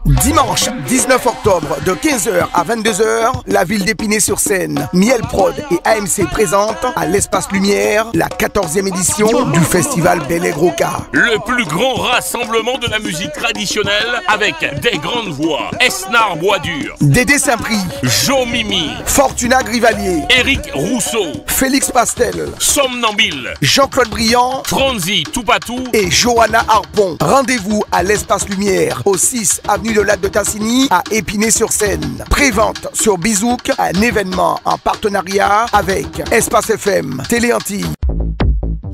Dimanche 19 octobre de 15h à 22h, la ville d'Épinay-sur-Seine, Miel Prod et AMC présentent à l'Espace Lumière la 14e édition du festival Bel-Air-Roca. Le plus grand rassemblement de la musique traditionnelle avec des grandes voix. Esnar Boisdur, Dédé Saint-Prix, Jo Mimi, Fortuna Grivalier, Éric Rousseau, Félix Pastel, Somnambile, Jean-Claude Briand, Franzi Toupatou et Johanna Harpon. Rendez-vous à l'Espace Lumière, au 6 avenue de Lac de Tassigny à Épinay-sur-Seine. Prévente sur Bizouk, un événement en partenariat avec Espace FM, Télé Antilles.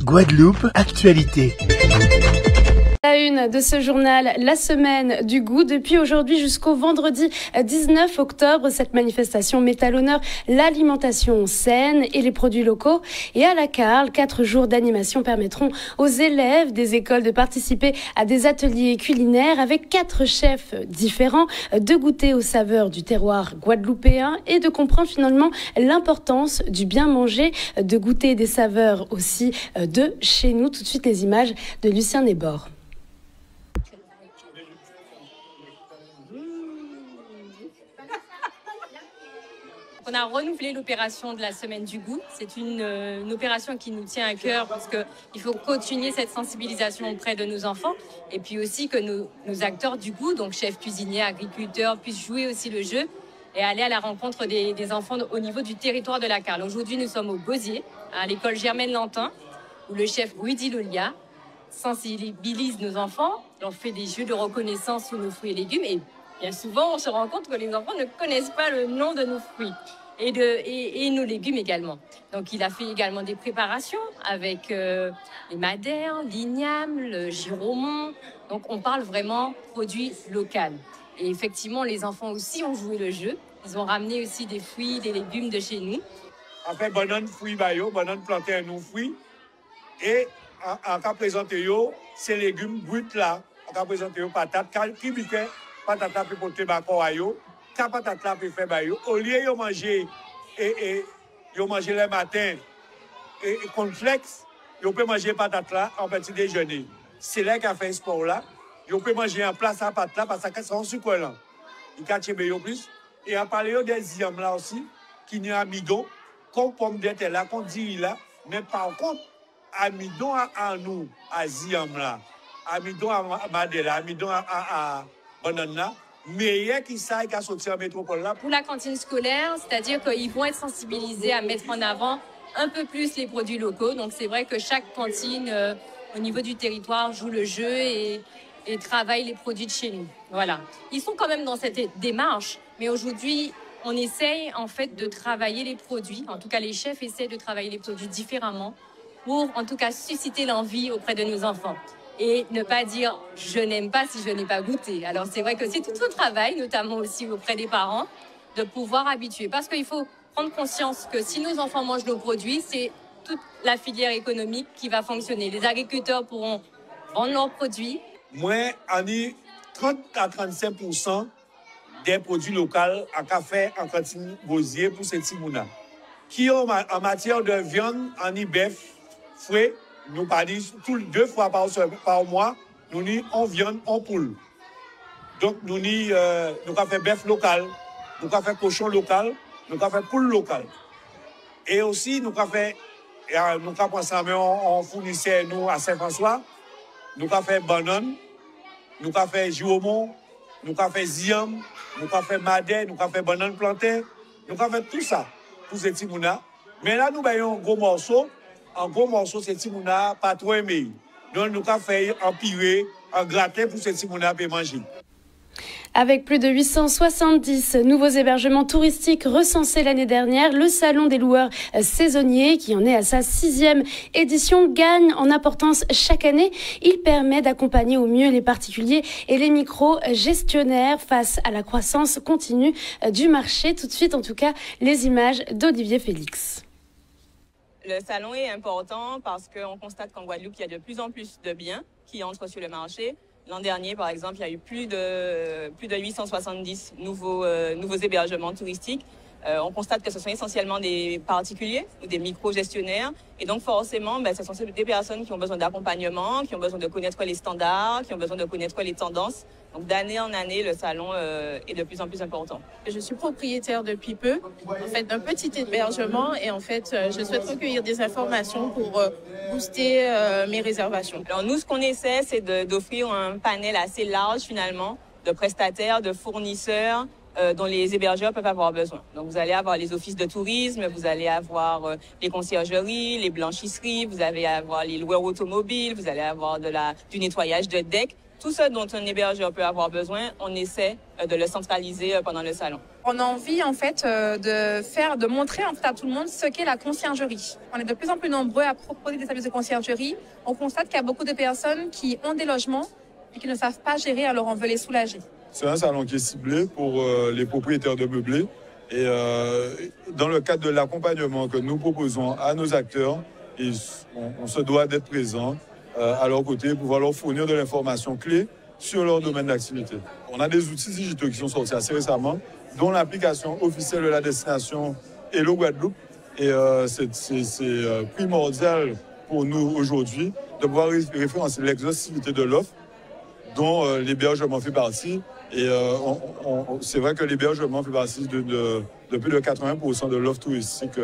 Guadeloupe, actualité. La une de ce journal, la semaine du goût. Depuis aujourd'hui jusqu'au vendredi 19 octobre, cette manifestation met à l'honneur l'alimentation saine et les produits locaux. Et à la Carle, 4 jours d'animation permettront aux élèves des écoles de participer à des ateliers culinaires avec 4 chefs différents, de goûter aux saveurs du terroir guadeloupéen et de comprendre finalement l'importance du bien manger, de goûter des saveurs aussi de chez nous. Tout de suite les images de Lucien Nébor. On a renouvelé l'opération de la Semaine du Goût. C'est une opération qui nous tient à cœur parce qu'il faut continuer cette sensibilisation auprès de nos enfants et puis aussi que nos acteurs du goût, donc chefs cuisiniers, agriculteurs, puissent jouer aussi le jeu et aller à la rencontre des enfants au niveau du territoire de la Carle. Aujourd'hui, nous sommes au Beausier, à l'école Germaine-Lantin, où le chef Rudy Lolia sensibilise nos enfants, leur fait des jeux de reconnaissance sur nos fruits et légumes et bien souvent, on se rend compte que les enfants ne connaissent pas le nom de nos fruits et nos légumes également. Donc, il a fait également des préparations avec les madères, l'igname, le giromont. Donc, on parle vraiment produits locaux. Et effectivement, les enfants aussi ont joué le jeu. Ils ont ramené aussi des fruits, des légumes de chez nous. On fait banane fruits bayo, banane plantain nous fruits. Et en cas présenté ces légumes bruts là, en cas présenté patates, qui biquet patata peut porter bako ayo, ka patata peut faire bayo. Au lieu de manger le matin et cornflakes, vous pouvez manger patata en petit déjeuner. C'est là qu'a fait sport là. Vous pouvez manger en place à patata parce que c'est un sucre là. Il cache plus. Et à parler des yams là aussi, qui n'y a amidon, comme pomme de terre là, qu'on dit là, mais par contre, amidon à nous, à Ziam là, amidon à Madela, amidon à banana, meilleur qui ça qui a sorti en métropole là. Pour la cantine scolaire, c'est-à-dire qu'ils vont être sensibilisés à mettre en avant un peu plus les produits locaux. Donc c'est vrai que chaque cantine au niveau du territoire joue le jeu et travaille les produits de chez nous. Voilà. Ils sont quand même dans cette démarche, mais aujourd'hui, on essaye en fait de travailler les produits. En tout cas, les chefs essaient de travailler les produits différemment pour en tout cas susciter l'envie auprès de nos enfants. Et ne pas dire « je n'aime pas si je n'ai pas goûté ». Alors c'est vrai que c'est tout un travail, notamment aussi auprès des parents, de pouvoir habituer. Parce qu'il faut prendre conscience que si nos enfants mangent nos produits, c'est toute la filière économique qui va fonctionner. Les agriculteurs pourront vendre leurs produits. Moi, on a 30 à 35% des produits locaux à café en cantine Beausier pour ces petits mouna. Qui en matière de viande, on a bœuf, fouet, nous parlons 2 fois par mois, nous avons viande en poule. Donc, nous avons fait bœuf local, nous avons fait cochon local, nous avons fait poule local. Et aussi, nous avons pensé on fournissait nous à Saint-François, nous avons fait banane, nous avons fait giromont, nous avons fait ziam, nous avons fait madère, nous avons fait banane plantain, nous avons fait tout ça pour ces petits mouna. Mais là, nous avons un gros morceau. En gros morceau, c'est Timouna pas trop aimé. Donc, nous avons fait en purée, en gratin pour ce Timouna pour manger. Avec plus de 870 nouveaux hébergements touristiques recensés l'année dernière, le Salon des loueurs saisonniers, qui en est à sa 6e édition, gagne en importance chaque année. Il permet d'accompagner au mieux les particuliers et les micro-gestionnaires face à la croissance continue du marché. Tout de suite, en tout cas, les images d'Olivier Félix. Le salon est important parce qu'on constate qu'en Guadeloupe, il y a de plus en plus de biens qui entrent sur le marché. L'an dernier, par exemple, il y a eu plus de 870 nouveaux hébergements touristiques. On constate que ce sont essentiellement des particuliers ou des micro-gestionnaires. Et donc, forcément, ce sont des personnes qui ont besoin d'accompagnement, qui ont besoin de connaître les standards, qui ont besoin de connaître les tendances. Donc, d'année en année, le salon est de plus en plus important. Je suis propriétaire depuis peu, en fait, d'un petit hébergement et en fait, je souhaite recueillir des informations pour booster mes réservations. Alors, nous, ce qu'on essaie, c'est d'offrir un panel assez large, finalement, de prestataires, de fournisseurs, dont les hébergeurs peuvent avoir besoin. Donc, vous allez avoir les offices de tourisme, vous allez avoir les conciergeries, les blanchisseries, vous allez avoir les loueurs automobiles, vous allez avoir du nettoyage de deck. Tout ce dont un hébergeur peut avoir besoin, on essaie de le centraliser pendant le salon. On a envie, en fait, de montrer en fait, à tout le monde ce qu'est la conciergerie. On est de plus en plus nombreux à proposer des services de conciergerie. On constate qu'il y a beaucoup de personnes qui ont des logements et qui ne savent pas gérer, alors on veut les soulager. C'est un salon qui est ciblé pour les propriétaires de meublés. Et dans le cadre de l'accompagnement que nous proposons à nos acteurs, on se doit d'être présent à leur côté pour pouvoir leur fournir de l'information clé sur leur domaine d'activité. On a des outils digitaux qui sont sortis assez récemment, dont l'application officielle de la destination Hello Guadeloupe. Et c'est primordial pour nous aujourd'hui de pouvoir référencer l'exhaustivité de l'offre dont l'hébergement fait partie. Et c'est vrai que l'hébergement fait partie de plus de 80% de l'offre touristique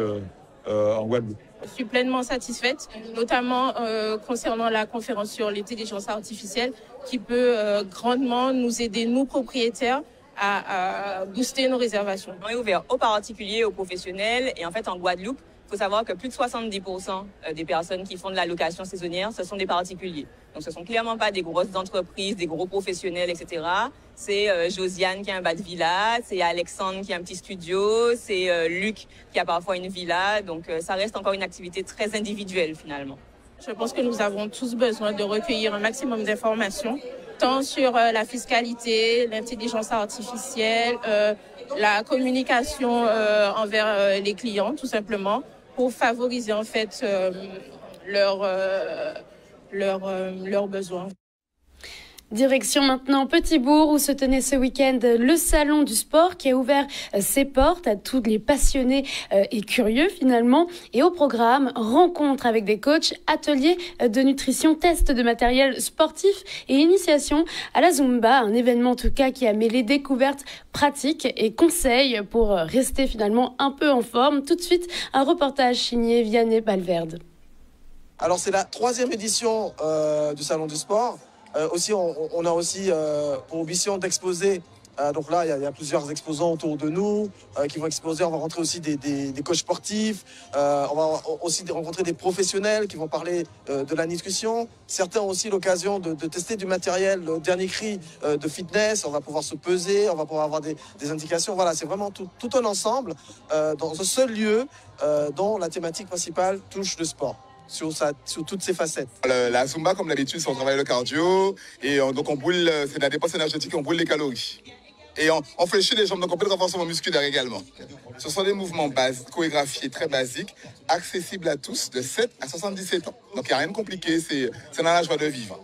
en Guadeloupe. Je suis pleinement satisfaite, notamment concernant la conférence sur l'intelligence artificielle qui peut grandement nous aider, nous propriétaires, à booster nos réservations. On est ouvert aux particuliers, aux professionnels et en fait en Guadeloupe, il faut savoir que plus de 70% des personnes qui font de la location saisonnière, ce sont des particuliers. Donc ce ne sont clairement pas des grosses entreprises, des gros professionnels, etc. C'est Josiane qui a un bas de villa, c'est Alexandre qui a un petit studio, c'est Luc qui a parfois une villa. Donc ça reste encore une activité très individuelle finalement. Je pense que nous avons tous besoin de recueillir un maximum d'informations, tant sur la fiscalité, l'intelligence artificielle, la communication envers les clients, tout simplement, pour favoriser en fait leurs besoins. Direction maintenant Petit-Bourg où se tenait ce week-end le salon du sport qui a ouvert ses portes à tous les passionnés et curieux finalement. Et au programme, rencontre avec des coachs, ateliers de nutrition, tests de matériel sportif et initiation à la Zumba. Un événement en tout cas qui a mêlé découvertes pratiques et conseils pour rester finalement un peu en forme. Tout de suite, un reportage signé Vianney Valverde. Alors c'est la 3e édition du salon du sport. Aussi, on a aussi pour ambition d'exposer. Donc là, il y a plusieurs exposants autour de nous qui vont exposer. On va rencontrer aussi des coachs sportifs. On va aussi rencontrer des professionnels qui vont parler de la nutrition. Certains ont aussi l'occasion de tester du matériel, le dernier cri de fitness. On va pouvoir se peser, on va pouvoir avoir des indications. Voilà, c'est vraiment tout un ensemble dans ce seul lieu dont la thématique principale touche le sport. Sur toutes ses facettes. La Zumba, comme d'habitude, c'est on travaille le cardio et donc on brûle, c'est la dépense énergétique et on brûle les calories. Et on fléchit les jambes, donc on peut le renforcement musculaire également. Ce sont des mouvements chorégraphiés très basiques, accessibles à tous de 7 à 77 ans. Donc il n'y a rien de compliqué, c'est dans la joie de vivre.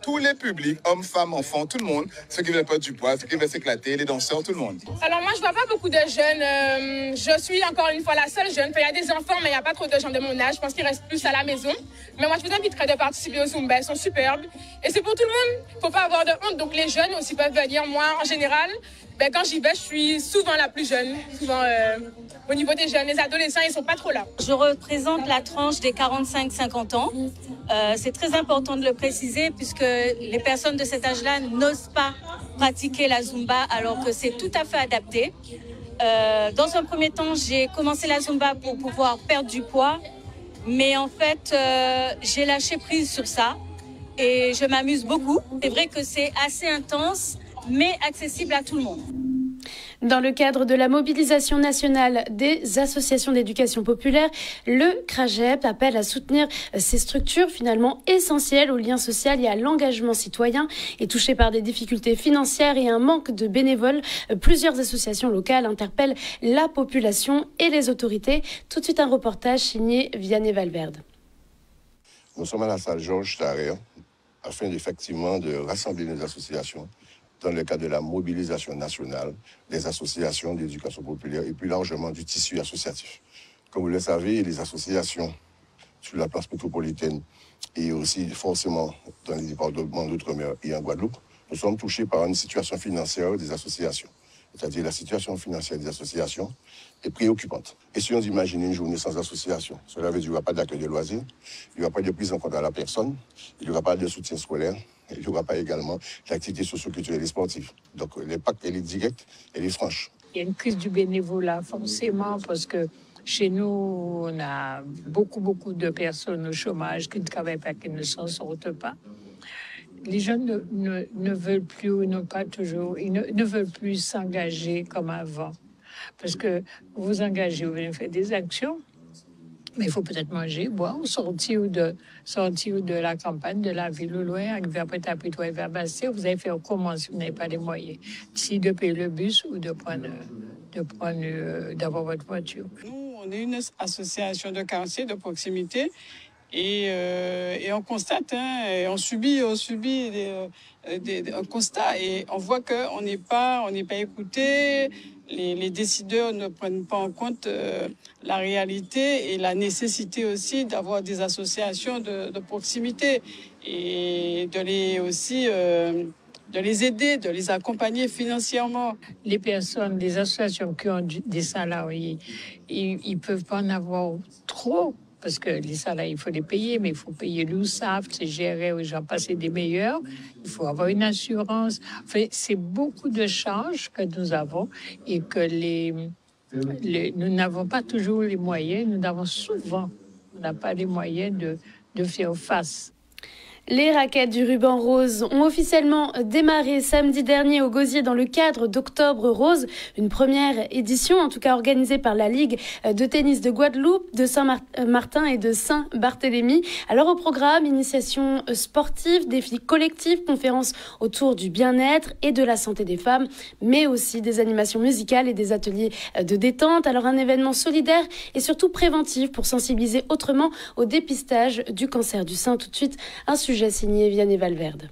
Tous les publics, hommes, femmes, enfants, tout le monde, ceux qui veulent perdre du poids, ceux qui veulent s'éclater, les danseurs, tout le monde. Alors moi, je vois pas beaucoup de jeunes. Je suis encore une fois la seule jeune. Il y a des enfants, mais il n'y a pas trop de gens de mon âge. Je pense qu'ils restent plus à la maison. Mais moi, je vous inviterais de participer au Zumba. Ils sont superbes. Et c'est pour tout le monde. Il ne faut pas avoir de honte. Donc les jeunes aussi peuvent venir. Moi, en général, quand j'y vais, je suis souvent la plus jeune. Souvent, au niveau des jeunes, les adolescents, ils ne sont pas trop là. Je représente la tranche des 45-50 ans. C'est très important de le préciser puisque les personnes de cet âge-là n'osent pas pratiquer la Zumba alors que c'est tout à fait adapté. Dans un premier temps, j'ai commencé la Zumba pour pouvoir perdre du poids. Mais en fait, j'ai lâché prise sur ça et je m'amuse beaucoup. C'est vrai que c'est assez intense, mais accessible à tout le monde. Dans le cadre de la mobilisation nationale des associations d'éducation populaire, le CRAGEP appelle à soutenir ces structures finalement essentielles au lien social et à l'engagement citoyen. Et touchées par des difficultés financières et un manque de bénévoles, plusieurs associations locales interpellent la population et les autorités. Tout de suite un reportage signé Vianney Valverde. Nous sommes à la salle Georges Tarrer afin effectivement de rassembler les associations dans le cadre de la mobilisation nationale des associations d'éducation populaire et plus largement du tissu associatif. Comme vous le savez, les associations sur la place métropolitaine et aussi forcément dans les départements d'outre-mer et en Guadeloupe, nous sommes touchés par une situation financière des associations. C'est-à-dire la situation financière des associations est préoccupante. Essayons d'imaginer une journée sans association. Cela veut dire qu'il n'y aura pas d'accueil de loisirs, il n'y aura pas de prise en compte à la personne, il n'y aura pas de soutien scolaire, il n'y aura pas également d'activités socio-culturelles et sportives. Donc l'impact, elle est direct, elle est franche. Il y a une crise du bénévolat, forcément, parce que chez nous, on a beaucoup de personnes au chômage qui ne travaillent pas, qui ne s'en sortent pas. Les jeunes ne veulent plus ou n'ont pas toujours, ils ne veulent plus s'engager comme avant. Parce que vous engagez, vous venez faire des actions, mais il faut peut-être manger, boire, sortir de la campagne, de la ville au loin, arriver après Tapitois et vers Bastille. Vous allez faire comment si vous n'avez pas les moyens? Si de payer le bus ou d'avoir votre voiture. Nous, on est une association de quartier de proximité. Et on constate, on subit un constat et on voit qu'on n'est pas écouté. Les décideurs ne prennent pas en compte la réalité et la nécessité aussi d'avoir des associations de proximité et de les aider, de les accompagner financièrement. Les personnes, les associations qui ont des salariés, ils peuvent pas en avoir trop. Parce que les salariés, il faut les payer, mais il faut payer l'USAF, CGRE, aux gens passer des meilleurs. Il faut avoir une assurance. Enfin, c'est beaucoup de charges que nous avons et que nous n'avons pas toujours les moyens. Nous n'avons souvent, on n'a pas les moyens de faire face. Les raquettes du ruban rose ont officiellement démarré samedi dernier au Gosier dans le cadre d'Octobre Rose, une première édition en tout cas organisée par la Ligue de tennis de Guadeloupe, de Saint-Martin et de Saint-Barthélemy. Alors au programme, initiation sportive, défis collectifs, conférences autour du bien-être et de la santé des femmes, mais aussi des animations musicales et des ateliers de détente. Alors un événement solidaire et surtout préventif pour sensibiliser autrement au dépistage du cancer du sein. Tout de suite, un sujet signé Vianney Valverde.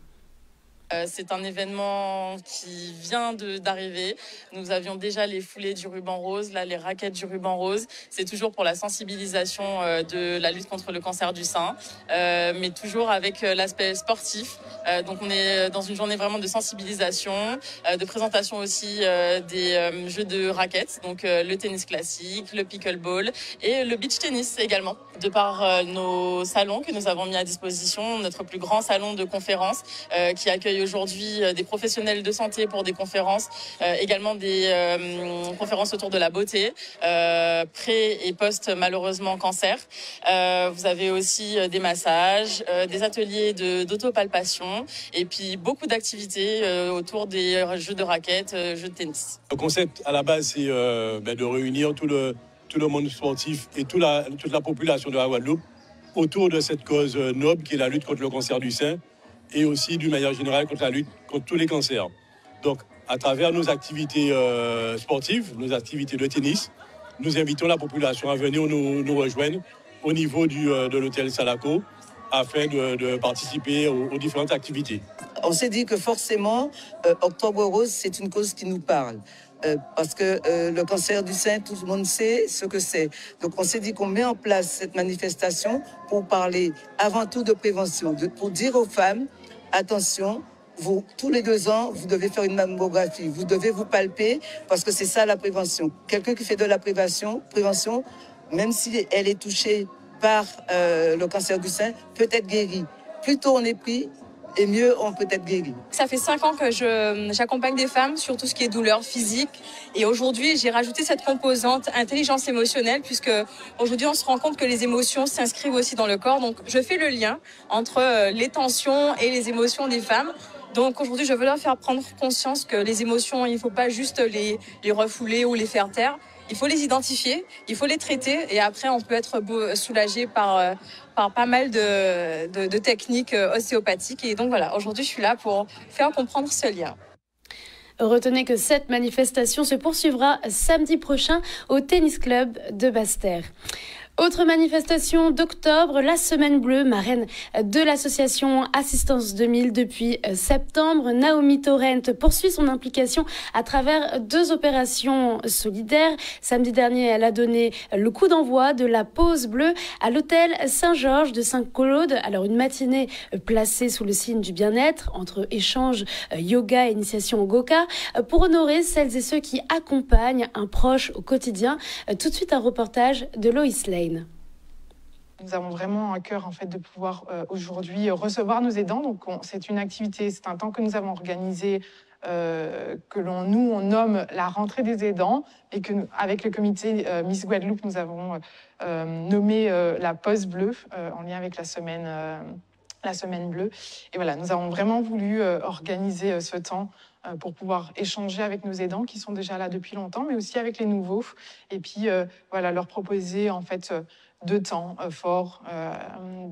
C'est un événement qui vient d'arriver. Nous avions déjà les foulées du ruban rose, là les raquettes du ruban rose. C'est toujours pour la sensibilisation de la lutte contre le cancer du sein, mais toujours avec l'aspect sportif. Donc on est dans une journée vraiment de sensibilisation, de présentation aussi des jeux de raquettes, donc le tennis classique, le pickleball et le beach tennis également. De par nos salons que nous avons mis à disposition, notre plus grand salon de conférences qui accueille aujourd'hui des professionnels de santé pour des conférences, également des conférences autour de la beauté, pré et post malheureusement cancer. Vous avez aussi des massages, des ateliers d'autopalpation et puis beaucoup d'activités autour des jeux de raquettes, jeux de tennis. Le concept à la base c'est de réunir tout le monde sportif et toute la population de la Guadeloupe autour de cette cause noble qui est la lutte contre le cancer du sein et aussi d'une manière générale contre la lutte contre tous les cancers. Donc à travers nos activités sportives, nos activités de tennis, nous invitons la population à venir nous rejoindre au niveau de l'hôtel Salaco afin de participer aux différentes activités. On s'est dit que forcément, Octobre Rose, c'est une cause qui nous parle. Parce que le cancer du sein, tout le monde sait ce que c'est. Donc on s'est dit qu'on met en place cette manifestation pour parler avant tout de prévention, pour dire aux femmes, attention, vous, tous les 2 ans, vous devez faire une mammographie, vous devez vous palper, parce que c'est ça la prévention. Quelqu'un qui fait de la prévention, même si elle est touchée par le cancer du sein, peut être guérie. Plus tôt on est pris, et mieux on peut être guéri. Ça fait 5 ans que j'accompagne des femmes sur tout ce qui est douleur physique. Et aujourd'hui, j'ai rajouté cette composante intelligence émotionnelle, puisque aujourd'hui, on se rend compte que les émotions s'inscrivent aussi dans le corps. Donc, je fais le lien entre les tensions et les émotions des femmes. Donc aujourd'hui, je veux leur faire prendre conscience que les émotions, il ne faut pas juste les refouler ou les faire taire. Il faut les identifier, il faut les traiter et après on peut être soulagé par pas mal de techniques ostéopathiques. Et donc voilà, aujourd'hui je suis là pour faire comprendre ce lien. Retenez que cette manifestation se poursuivra samedi prochain au Tennis Club de Basse-Terre. Autre manifestation d'octobre, la Semaine Bleue, marraine de l'association Assistance 2000 depuis septembre. Naomi Torrent poursuit son implication à travers 2 opérations solidaires. Samedi dernier, elle a donné le coup d'envoi de la pause bleue à l'hôtel Saint-Georges de Saint-Claude. Alors une matinée placée sous le signe du bien-être, entre échanges, yoga et initiation au Goka, pour honorer celles et ceux qui accompagnent un proche au quotidien. Tout de suite, un reportage de Loïs Lane. Nous avons vraiment à cœur en fait, de pouvoir aujourd'hui recevoir nos aidants. Donc, c'est une activité, c'est un temps que nous avons organisé, que on nomme la rentrée des aidants, et que avec le comité Miss Guadeloupe, nous avons nommé la pause bleue en lien avec la semaine bleue. Et voilà, nous avons vraiment voulu organiser ce temps pour pouvoir échanger avec nos aidants qui sont déjà là depuis longtemps, mais aussi avec les nouveaux. Et puis, voilà, leur proposer en fait 2 temps forts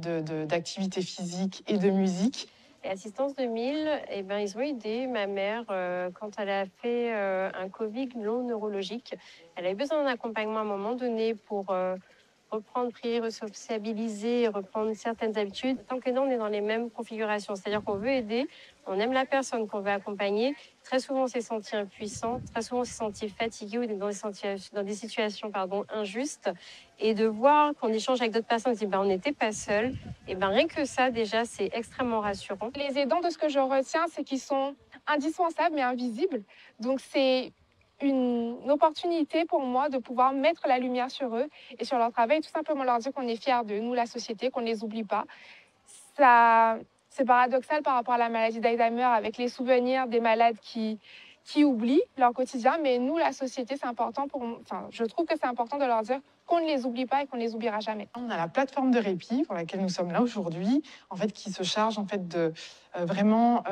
d'activité physique et de musique. Et Assistance 2000, eh ben, ils ont aidé ma mère quand elle a fait un Covid long neurologique. Elle avait besoin d'un accompagnement à un moment donné pour reprendre, prier, resociabiliser, reprendre certaines habitudes. Tant que nous, on est dans les mêmes configurations, c'est-à-dire qu'on veut aider, on aime la personne qu'on veut accompagner. Très souvent, on s'est senti impuissant, très souvent, on s'est senti fatigué ou dans des situations injustes. Et de voir qu'on échange avec d'autres personnes, on se dit on n'était pas seul. Et rien que ça, déjà, c'est extrêmement rassurant. Les aidants, de ce que je retiens, c'est qu'ils sont indispensables mais invisibles. Donc, c'est une opportunité pour moi de pouvoir mettre la lumière sur eux et sur leur travail, tout simplement leur dire qu'on est fiers d'eux, nous, la société, qu'on ne les oublie pas. Ça, c'est paradoxal par rapport à la maladie d'Alzheimer, avec les souvenirs des malades qui oublient leur quotidien, mais nous, la société, c'est important je trouve que c'est important de leur dire qu'on ne les oublie pas et qu'on ne les oubliera jamais. On a la plateforme de répit pour laquelle nous sommes là aujourd'hui, en fait, qui se charge en fait de vraiment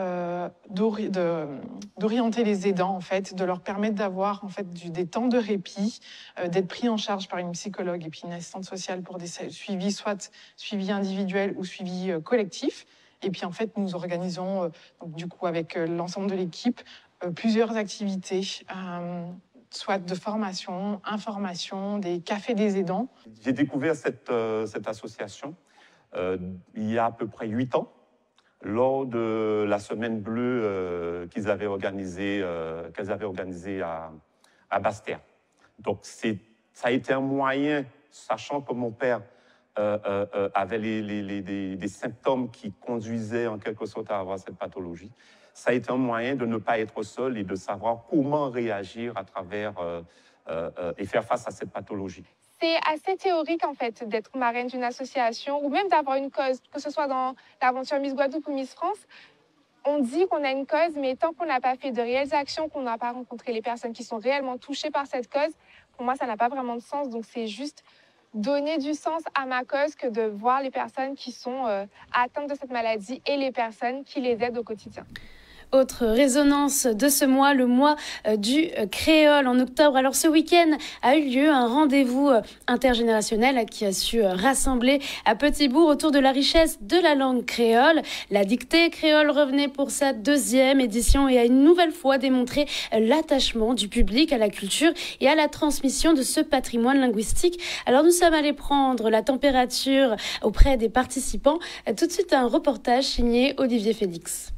d'orienter les aidants, en fait, de leur permettre d'avoir en fait des temps de répit, d'être pris en charge par une psychologue et puis une assistante sociale pour des suivis, soit suivis individuels ou suivis collectifs. Et puis en fait, nous organisons donc, du coup avec l'ensemble de l'équipe plusieurs activités, soit de formation, information, des cafés des aidants. J'ai découvert cette association il y a à peu près 8 ans, lors de la Semaine Bleue qu'ils avaient organisée à Basse-Terre. Donc ça a été un moyen, sachant que mon père avait des symptômes qui conduisaient en quelque sorte à avoir cette pathologie. Ça a été un moyen de ne pas être seul et de savoir comment réagir à travers et faire face à cette pathologie. C'est assez théorique, en fait, d'être marraine d'une association ou même d'avoir une cause, que ce soit dans l'aventure Miss Guadeloupe ou Miss France. On dit qu'on a une cause, mais tant qu'on n'a pas fait de réelles actions, qu'on n'a pas rencontré les personnes qui sont réellement touchées par cette cause, pour moi, ça n'a pas vraiment de sens. Donc, c'est juste donner du sens à ma cause que de voir les personnes qui sont atteintes de cette maladie et les personnes qui les aident au quotidien. Autre résonance de ce mois, le mois du créole en octobre. Alors ce week-end a eu lieu un rendez-vous intergénérationnel qui a su rassembler à Petit-Bourg autour de la richesse de la langue créole. La dictée créole revenait pour sa 2e édition et a une nouvelle fois démontré l'attachement du public à la culture et à la transmission de ce patrimoine linguistique. Alors nous sommes allés prendre la température auprès des participants. Tout de suite un reportage signé Olivier Félix.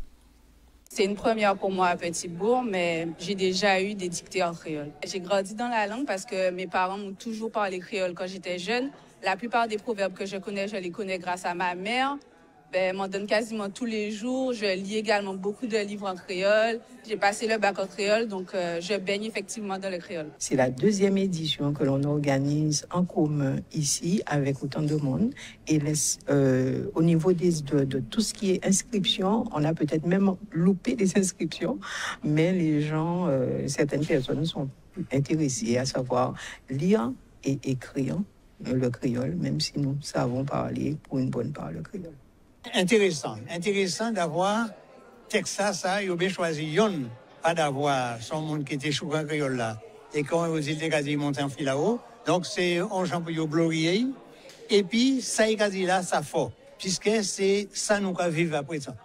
C'est une première pour moi à Petit-Bourg, mais j'ai déjà eu des dictées en créole. J'ai grandi dans la langue parce que mes parents m'ont toujours parlé créole quand j'étais jeune. La plupart des proverbes que je les connais grâce à ma mère. M'en donne quasiment tous les jours. Je lis également beaucoup de livres en créole. J'ai passé le bac en créole, donc je baigne effectivement dans le créole. C'est la 2e édition que l'on organise en commun ici avec autant de monde. Et au niveau de tout ce qui est inscription, on a peut-être même loupé des inscriptions, mais les gens, certaines personnes sont intéressées à savoir lire et écrire le créole, même si nous savons parler pour une bonne part le créole. Intéressant d'avoir Texas, ils ont bien choisi Yon, pas d'avoir son monde qui était chouquin créole là. Et quand ils étaient quasi montés en fil là-haut, donc c'est un champ pour glorier. Et puis, ça est quasi là, ça fort, puisque c'est ça nous qui vivons après ça.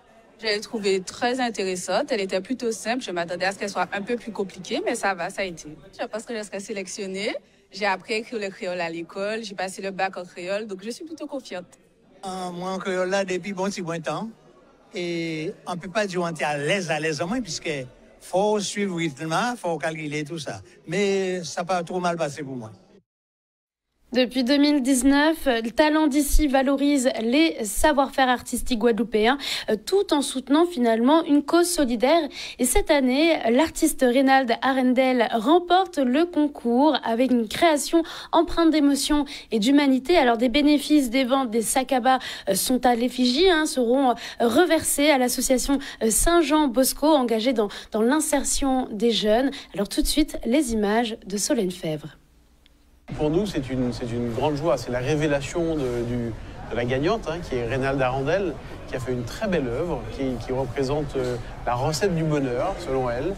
Je l'ai trouvée très intéressante. Elle était plutôt simple. Je m'attendais à ce qu'elle soit un peu plus compliquée, mais ça va, ça a été. Je pense que je serai sélectionnée J'ai appris à écrire le créole à l'école, j'ai passé le bac en créole, donc je suis plutôt confiante. Moi, en créole là, depuis bon petit bon temps. Et on ne peut pas dire qu'on est à l'aise au moins, puisqu'il faut suivre le rythme, il faut calculer tout ça. Mais ça n'a pas trop mal passé pour moi. Depuis 2019, le talent d'ici valorise les savoir-faire artistiques guadeloupéens tout en soutenant finalement une cause solidaire. Et cette année, l'artiste Reynald Arendel remporte le concours avec une création empreinte d'émotion et d'humanité. Alors des bénéfices des ventes des sacs à bas sont à l'effigie, seront reversés à l'association Saint-Jean Bosco engagée dans l'insertion des jeunes. Alors tout de suite, les images de Solène Fèvre. Pour nous, c'est une grande joie. C'est la révélation de la gagnante, qui est Reynald Arendel, qui a fait une très belle œuvre, qui représente la recette du bonheur, selon elle.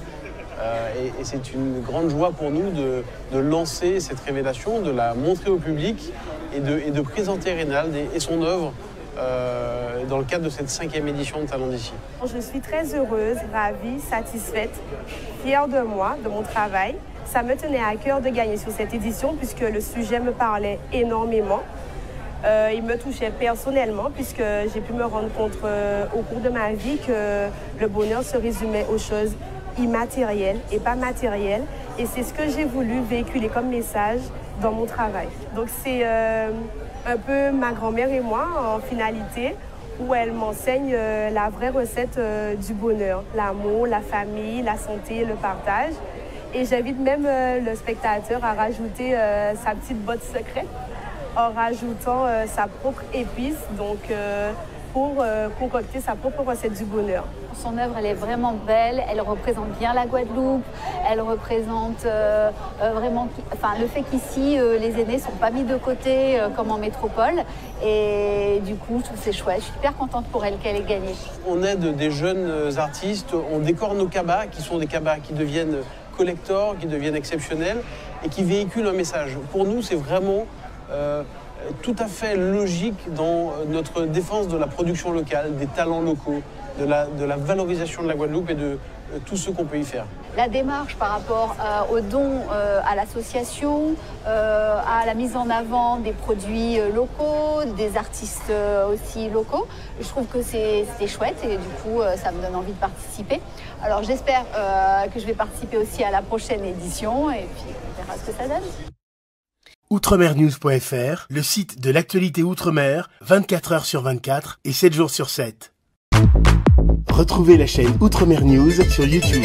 Et c'est une grande joie pour nous de lancer cette révélation, de la montrer au public et de présenter Reynald et son œuvre dans le cadre de cette 5e édition de Talent d'ici. Je suis très heureuse, ravie, satisfaite, fière de moi, de mon travail. Ça me tenait à cœur de gagner sur cette édition puisque le sujet me parlait énormément. Il me touchait personnellement puisque j'ai pu me rendre compte au cours de ma vie que le bonheur se résumait aux choses immatérielles et pas matérielles. Et c'est ce que j'ai voulu véhiculer comme message dans mon travail. Donc c'est un peu ma grand-mère et moi en finalité où elle m'enseigne la vraie recette du bonheur. L'amour, la famille, la santé, le partage. Et j'invite même le spectateur à rajouter sa petite botte secrète en rajoutant sa propre épice pour concocter sa propre recette du bonheur. Son œuvre, elle est vraiment belle, elle représente bien la Guadeloupe, elle représente vraiment le fait qu'ici, les aînés ne sont pas mis de côté comme en métropole. Et du coup, je trouve que c'est chouette. Je suis hyper contente pour elle qu'elle ait gagné. On aide des jeunes artistes, on décore nos cabas, qui sont des cabas qui deviennent collector, qui deviennent exceptionnels et qui véhiculent un message. Pour nous, c'est vraiment tout à fait logique dans notre défense de la production locale, des talents locaux, de la valorisation de la Guadeloupe et de tout ce qu'on peut y faire. La démarche par rapport aux dons à l'association, à la mise en avant des produits locaux, des artistes aussi locaux, je trouve que c'est chouette et du coup ça me donne envie de participer. Alors j'espère que je vais participer aussi à la prochaine édition et puis on verra ce que ça donne. Outremernews.fr, le site de l'actualité Outre-mer, 24 heures sur 24 et 7 jours sur 7. Retrouvez la chaîne Outremer News sur YouTube.